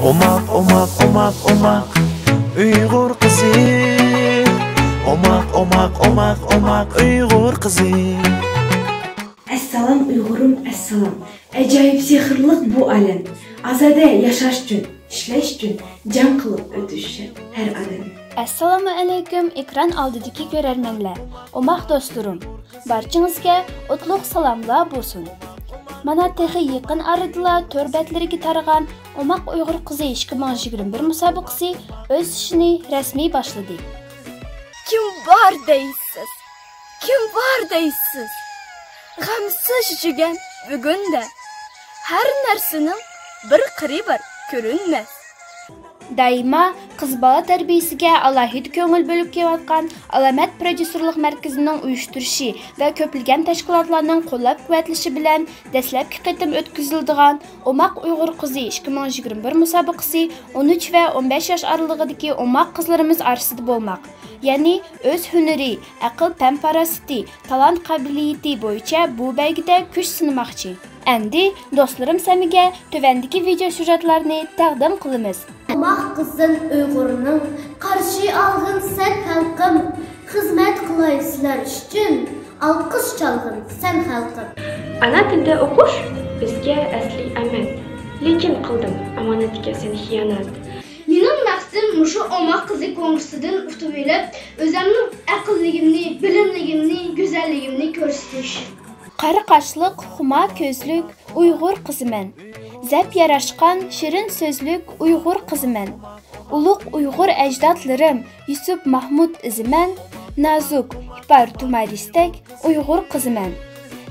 Omak, omak, omak, omak, Uyghur kızı. Omak, omak, omak, omak, Uyghur kızı. Assalam Uyg'urim, assalam. Ajoyib sehrliq bu alam. Azada yashash uchun, ishlash uchun, jang qilib o'tishi har odam. Assalomu alaykum ekran oldidagi ko'rarmanlar. Omaq do'stlarim, barchangizga o'tliq salomlar bo'lsin. Mana texi yaqin aradila turbatlariga taragan Omaq Uyg'ur qizi 2021 musobaqasi o'z ishini rasmiy boshladi. Kim bor deysiz? Kim bor deysiz? G'amsiz jugan bugunda har narsaning bir qiri bor ko'rinmas. Daima qiz bola tarbiyasiga alohida ko'ngil bo'lib kelayotgan Alamat prodyuserlik markazining uyushtirishi va ko'plab tashkilotlarning qo'llab-quvvatlashi bilan dastlabki qatim o'tkaziladigan Omaq Uyg'ur qizi 2021 musobaqasi 13 va 15 yosh oralig'idagi Omaq qizlarimiz orasida bo'lmoq. Ya'ni o'z hunari, aql-tan farosati, talant qobiliyati bo'yicha bu baygida kuch sinamoqchi. Endi do'stlarim samiga tuvandagi video syujetlarni taqdim qilamiz. Omaq qizil Uyg'urning qarshi olg'in sen xalqim, xizmat qilay sizlar uchun, alqish chalg'in sen xalqim. Ana tilda o'qish bizga asli amat, lekin qildim omonatiga sen xiyonat. Mening maqsadim mushu Omaq qizi konkursidan o'tib olib, o'zimning aqlligimni, bilimligimni, go'zalligimni ko'rsatish. Qari qashliq, xuma ko'zlik Uyg'ur qiziman. Zap yarashgan shirin so'zlik Uyg'ur qiziman. Ulug' Uyg'ur ajdodlarim Yusuf Mahmud iziman. Nazuk, ipar tumaristek Uyg'ur qiziman.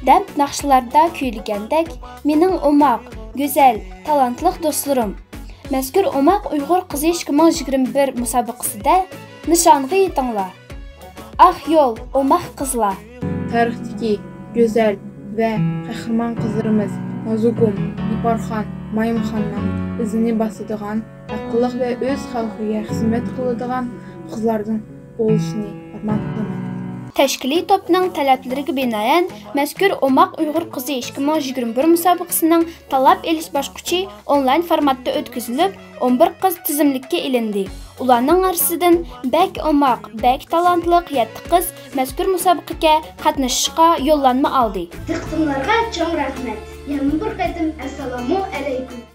Dam naqshlarda kuylagandek mening Omaq, go'zal, talantli do'stlarim. Mazkur Omaq Uyg'ur qizi 2021 musobaqasida nishonga yetinglar. Ah yo'l Omaq qizlar. Tarixdagi go'zal va qahramon qizlarimiz Nazugum, Iparxon, Maymunxonning izini bosadigan, aqlli va o'z xalqiga xizmat qiladigan qizlardan bo'lishini armon qilaman. Tashkiliy topning talablariga binoan mazkur Omaq Uyg'ur qizi 2021 musobaqasining talab elish bosqichi onlayn formatda o'tkazilib, 11 qiz tizimlikka ilindi. Ularning orasidan bak Omaq, bak talantli 7 qiz mazkur musobaqaga qatnashishga yo'llanma oldi. Diqqatingizga cho'ng rahmat. Yana bir qatim assalomu alaykum.